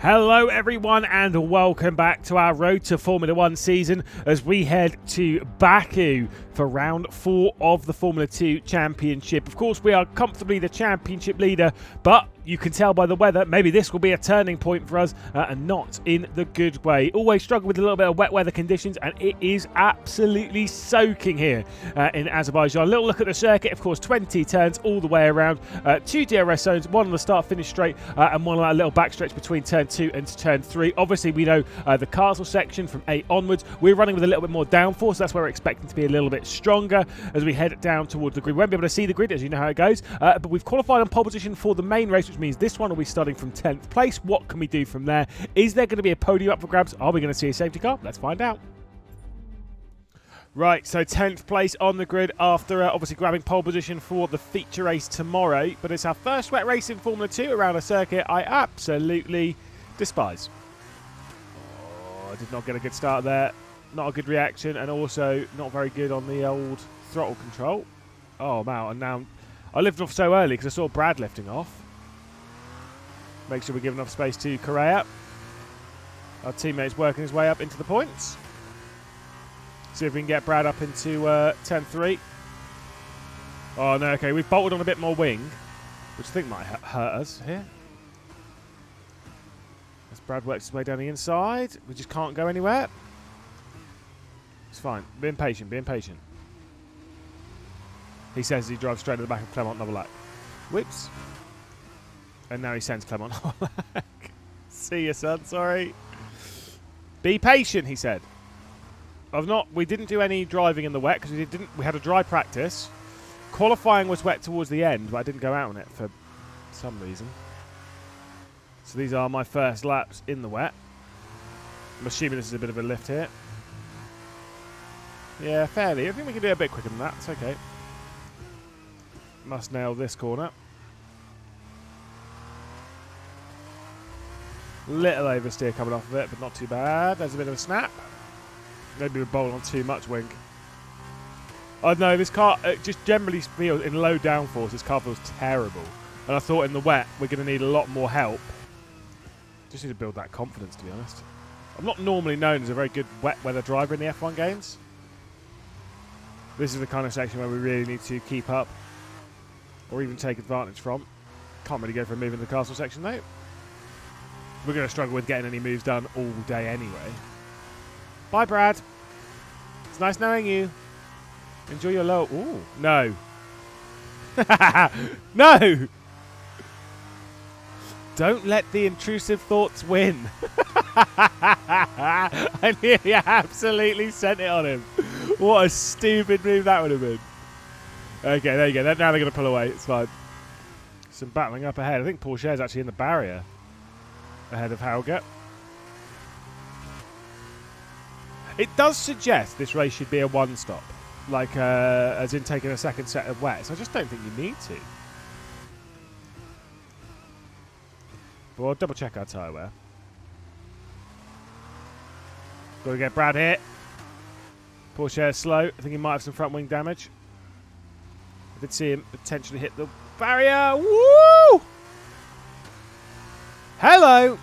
Hello everyone and welcome back to our Road to Formula 1 season as we head to Baku for round 4 of the Formula 2 Championship. Of course, we are comfortably the championship leader, but you can tell by the weather, maybe this will be a turning point for us and not in the good way. Always struggle with a little bit of wet weather conditions and it is absolutely soaking here in Azerbaijan. A little look at the circuit, of course, 20 turns all the way around, 2 DRS zones, one on the start finish straight and one on a little backstretch between turn 2 and turn 3. Obviously, we know the castle section from 8 onwards, we're running with a little bit more downforce, so that's where we're expecting to be a little bit stronger as we head down towards the grid. We won't be able to see the grid, as you know how it goes, but we've qualified on pole position for the main race, which means this one will be starting from 10th place. What can we do from there? Is there going to be a podium up for grabs? Are we going to see a safety car? Let's find out. Right, so 10th place on the grid after obviously grabbing pole position for the feature race tomorrow, but it's our first wet race in Formula 2 around a circuit I absolutely despise. Oh, I did not get a good start there. Not a good reaction, and also not very good on the old throttle control. Oh, wow, and now I lifted off so early because I saw Brad lifting off. Make sure we give enough space to Correa. Our teammate's working his way up into the points. See if we can get Brad up into 10-3. Oh, no, okay, we've bolted on a bit more wing, which I think might hurt us here. As Brad works his way down the inside, we just can't go anywhere. It's fine. Being patient, being patient. He says he drives straight to the back of Clement Novelak. Whoops. And now he sends Clement Novelak. See you, son. Sorry. Be patient, he said. We didn't do any driving in the wet because we had a dry practice. Qualifying was wet towards the end, but I didn't go out on it for some reason. So these are my first laps in the wet. I'm assuming this is a bit of a lift here. Yeah, fairly. I think we can do it a bit quicker than that. It's okay. Must nail this corner. Little oversteer coming off of it, but not too bad. There's a bit of a snap. Maybe we're bowling on too much wing. I don't know, this car just generally feels, in low downforce, this car feels terrible. And I thought in the wet, we're going to need a lot more help. Just need to build that confidence, to be honest. I'm not normally known as a very good wet weather driver in the F1 games. This is the kind of section where we really need to keep up or even take advantage from. Can't really go for a move in the castle section, though. We're going to struggle with getting any moves done all day anyway. Bye, Brad. It's nice knowing you. Enjoy your low... Ooh, no. No! Don't let the intrusive thoughts win. I nearly absolutely sent it on him. What a stupid move that would have been. Okay, there you go. Now they're going to pull away. It's fine. Some battling up ahead. I think Porsche's actually in the barrier ahead of Hauger. It does suggest this race should be a one-stop, like as in taking a second set of wets. I just don't think you need to. But we'll double-check our tyre wear. Got to get Brad here. Porsche is slow. I think he might have some front wing damage. I did see him potentially hit the barrier. Woo! Hello!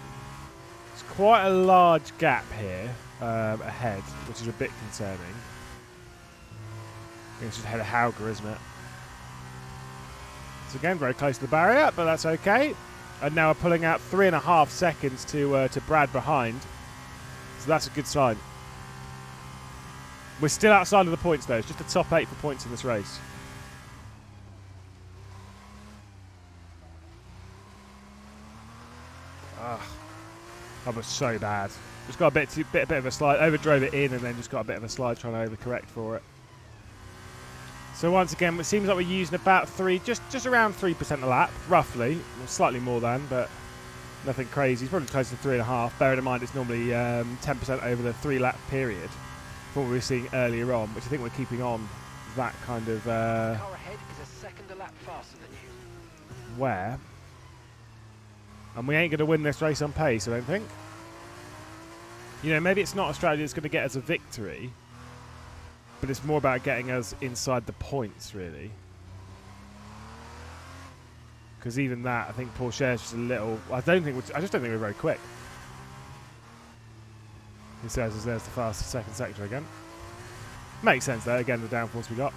It's quite a large gap here ahead, which is a bit concerning. I think it's just ahead of Hauger, isn't it? So again, very close to the barrier, but that's okay. And now we're pulling out 3.5 seconds to Brad behind. So that's a good sign. We're still outside of the points, though. It's just the top 8 for points in this race. That was so bad. Just got a bit of a slide. Overdrove it in and then just got a bit of a slide trying to overcorrect for it. So once again, it seems like we're using about just around 3% a lap, roughly. Well, slightly more than, but nothing crazy. It's probably close to 3.5. Bearing in mind it's normally 10% over the 3-lap period from what we were seeing earlier on, which I think we're keeping on that kind of... The car ahead is a second a lap faster than you. Where? And we ain't going to win this race on pace, I don't think. You know, maybe it's not a strategy that's going to get us a victory, but it's more about getting us inside the points, really. Because even that, I think Pourchaire's just a little. I just don't think we're very quick. He says there's the fastest second sector again. Makes sense though. Again, the downforce we got.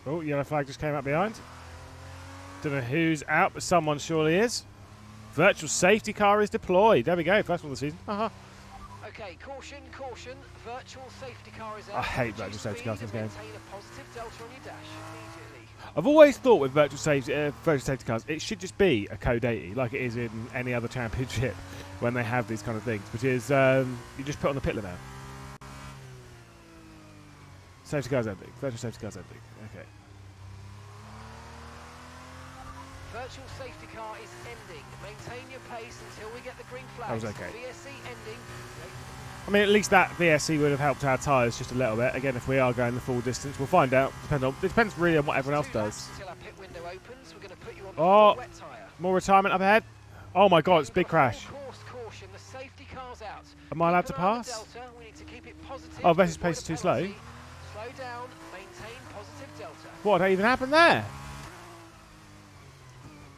Oh, yellow flag just came up behind. Don't know who's out, but someone surely is. Virtual safety car is deployed. There we go. First one of the season. Okay, caution, caution. Virtual safety car is out. I hate virtual safety cars in this game. Maintain a positive delta on your dash immediately. I've always thought with virtual safety cars, it should just be a code 80, like it is in any other championship when they have these kind of things, which is you just put on the pit limit. Safety car's ending. Virtual safety car's ending. Okay. Virtual safety car is ending. Maintain your pace until we get the green flag. That was okay. VSC ending. I mean, at least that VSC would have helped our tyres just a little bit. Again, if we are going the full distance, we'll find out. It depends really on what everyone else does. Until our pit window opens, we're going to put you on Oh, wet tyre. more retirement up ahead. Oh my God, it's a big crash. Caution, the safety car's out. Am I allowed to pass? Delta, we need to keep it positive. Oh, Ves's pace is too slow. Slow down, maintain positive delta. What even happened there?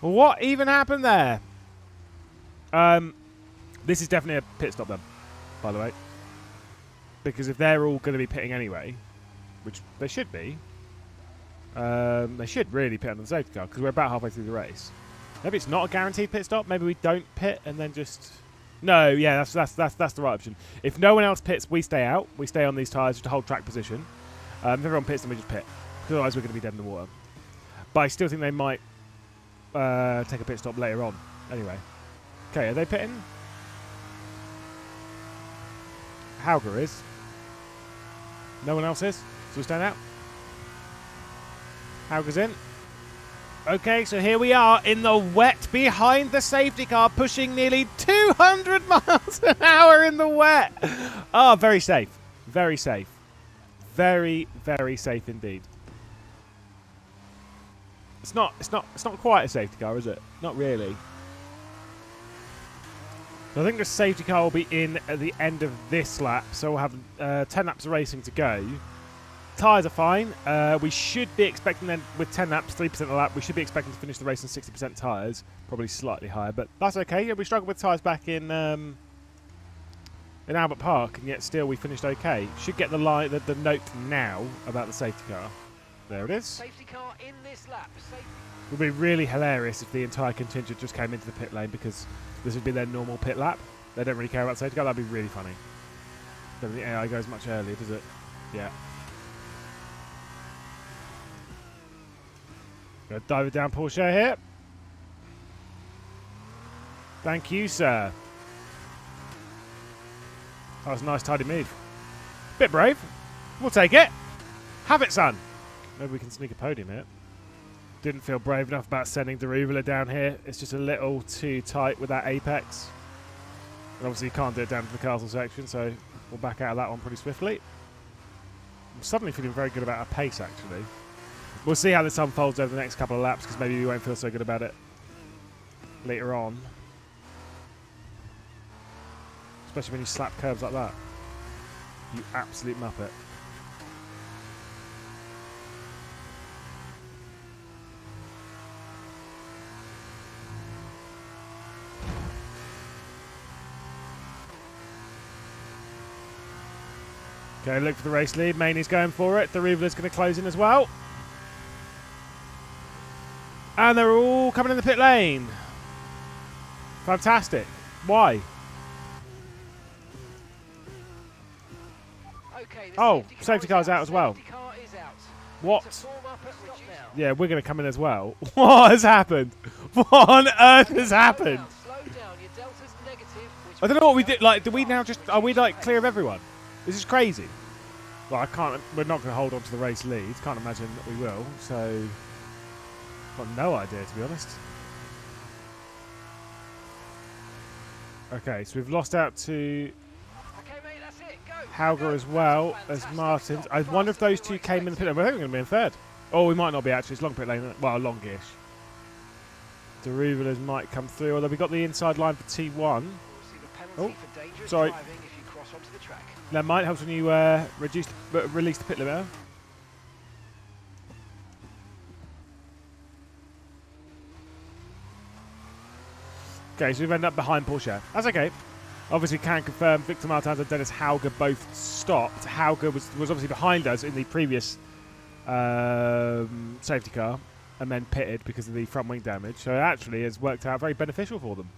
What even happened there? This is definitely a pit stop then, by the way. Because if they're all going to be pitting anyway, which they should be, they should really pit on the safety car because we're about halfway through the race. Maybe it's not a guaranteed pit stop. Maybe we don't pit and then just... No, yeah, that's the right option. If no one else pits, we stay out. We stay on these tyres just to hold track position. If everyone pits, then we just pit. Because otherwise we're going to be dead in the water. But I still think they might take a pit stop later on. Anyway. Okay, are they pitting? Hauger is. No one else is. So we stand out. Hauger's in. Okay, so here we are in the wet behind the safety car, pushing nearly 200 miles an hour in the wet. Oh, very safe. Very safe. Very, very safe indeed. It's not quite a safety car, is it? Not really. So I think the safety car will be in at the end of this lap, so we'll have 10 laps of racing to go. Tyres are fine. We should be expecting then, with 10 laps, 3% a lap, we should be expecting to finish the race on 60% tyres. Probably slightly higher, but that's okay. Yeah, we struggled with tyres back in Albert Park, and yet still we finished okay. Should get the note now about the safety car. There it is. Safety car in this lap. It would be really hilarious if the entire contingent just came into the pit lane because this would be their normal pit lap. They don't really care about safety car. That'd be really funny. Don't think the AI goes much earlier, does it? Yeah. Gonna dive it down Porsche here. Thank you, sir. That was a nice, tidy move. Bit brave. We'll take it. Have it, son. Maybe we can sneak a podium here. Didn't feel brave enough about sending Deruvula down here. It's just a little too tight with that apex. And obviously you can't do it down to the castle section, so we'll back out of that one pretty swiftly. I'm suddenly feeling very good about our pace, actually. We'll see how this unfolds over the next couple of laps, because maybe we won't feel so good about it later on. Especially when you slap curves like that. You absolute muppet. Okay, look for the race lead. Maney's going for it. The Deruvala's going to close in as well. And they're all coming in the pit lane. Fantastic. Why? Okay, oh, safety car's out as well. Car is out. What? Yeah, we're going to come in as well. What has happened? What on earth has happened? Slow down. Your delta's negative, I don't know what we did. Like, do we now just... Are we, like, clear of everyone? This is crazy. Well, I can't... We're not going to hold on to the race lead. Can't imagine that we will. So... Got no idea, to be honest. Okay, so we've lost out to Hauger as well as Martins. I wonder if those two came in the pit lane. We're going to be in third. Oh, we might not be actually. It's long pit lane. Well, longish. Deruvala's might come through, although we got the inside line for T1. Oh, sorry. That might help when you release the pit limiter. Okay, so we've ended up behind Porsche. That's okay. Obviously, can confirm Victor Martins and Dennis Hauger both stopped. Hauger was obviously behind us in the previous safety car and then pitted because of the front wing damage. So it actually has worked out very beneficial for them.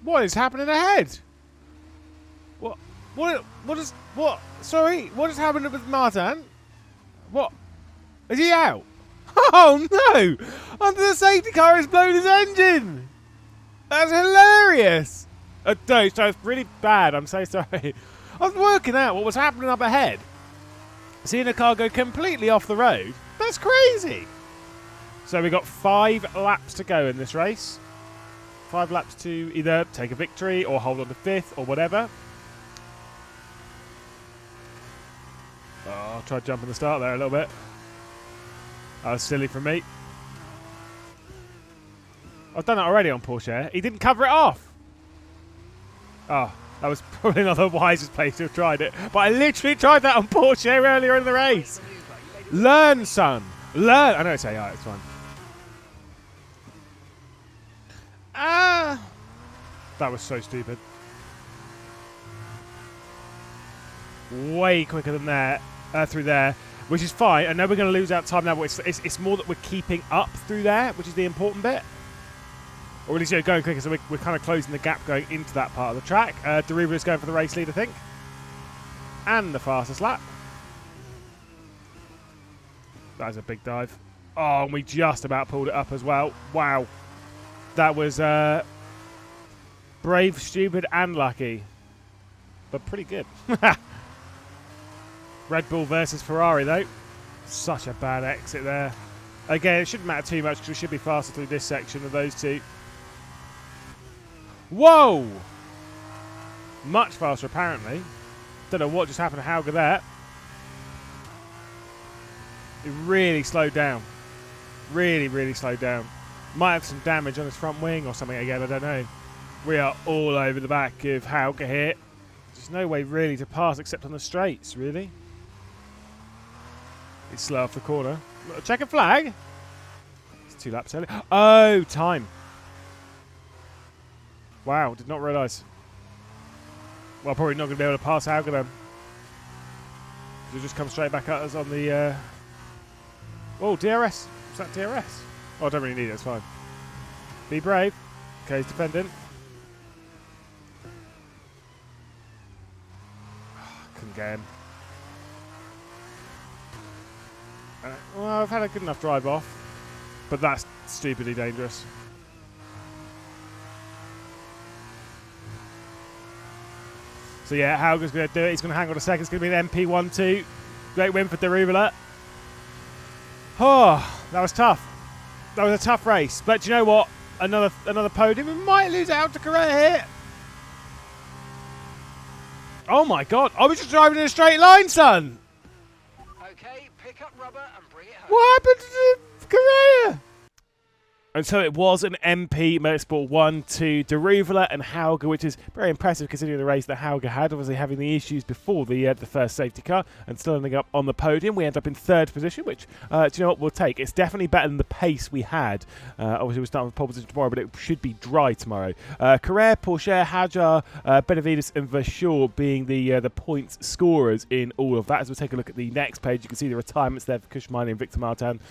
What is happening ahead? What? Sorry, what has happened with Martin? What? Is he out? Oh no! Under the safety car has blown his engine! That's hilarious! No, so it's really bad, I'm so sorry. I was working out what was happening up ahead. Seeing a car go completely off the road, that's crazy! So we've got 5 laps to go in this race. 5 laps to either take a victory or hold on to 5th or whatever. Oh, I'll try jumping the start there a little bit. That was silly from me. I've done that already on Porsche. He didn't cover it off. Oh, that was probably not the wisest place to have tried it. But I literally tried that on Porsche earlier in the race. Learn, son. Learn. I know it's AI, it's fine. Ah. That was so stupid. Way quicker than there, through there, which is fine. I know we're going to lose out time now, but it's more that we're keeping up through there, which is the important bit. Or at least going quicker, so we're kind of closing the gap going into that part of the track. Derivala's going for the race lead, I think. And the fastest lap. That was a big dive. Oh, and we just about pulled it up as well. Wow. That was brave, stupid, and lucky. But pretty good. Red Bull versus Ferrari, though. Such a bad exit there. Again, it shouldn't matter too much because we should be faster through this section of those two. Whoa! Much faster, apparently. Don't know what just happened to Hauger there. It really slowed down. Really, really slowed down. Might have some damage on his front wing or something again, I don't know. We are all over the back of Hauger here. There's no way really to pass except on the straights, really. He's slow off the corner. Checkered flag? It's 2 laps early. Oh, time. Wow, did not realise. Well, probably not going to be able to pass Hauger then. He'll just come straight back at us on the... Oh, DRS. Is that DRS? Oh, I don't really need it, it's fine. Be brave. Okay, he's defending. Couldn't get him. Well, I've had a good enough drive off, but that's stupidly dangerous. So yeah, Hauger's going to do it. He's going to hang on a second. It's going to be an MP1-2. Great win for Deruvala. Oh, that was tough. That was a tough race. But do you know what? Another podium. We might lose out to Correa here. Oh my God. I was just driving in a straight line, son. Okay, pick up rubber and bring it home. What happened to Correa? And so it was an MP Motorsport 1-2 Deruvala and Hauger, which is very impressive considering the race that Hauger had, obviously having the issues before the first safety car and still ending up on the podium. We end up in 3rd position, which, do you know what, we'll take. It's definitely better than the pace we had. Obviously, we're starting with pole position tomorrow, but it should be dry tomorrow. Correa, Porsche, Hajar, Benavides and Verschoor being the points scorers in all of that. As we'll take a look at the next page, you can see the retirements there for Kushmani and Victor Martin.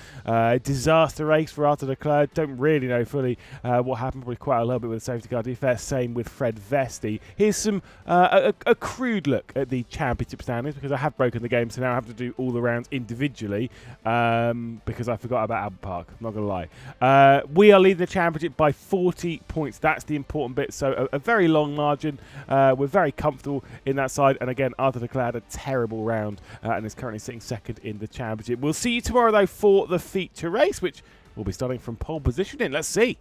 Disaster race for Arthur Leclerc. Don't really know fully what happened, probably quite a little bit with the safety car defense. Same with Fred Vesti. Here's some a crude look at the championship standings, because I have broken the game, so now I have to do all the rounds individually because I forgot about Albert Park. I'm not going to lie. We are leading the championship by 40 points. That's the important bit. So a very long margin. We're very comfortable in that side. And again, Arthur Leclerc had a terrible round and is currently sitting 2nd in the championship. We'll see you tomorrow, though, for the feature race, which we'll be starting from pole positioning. Let's see.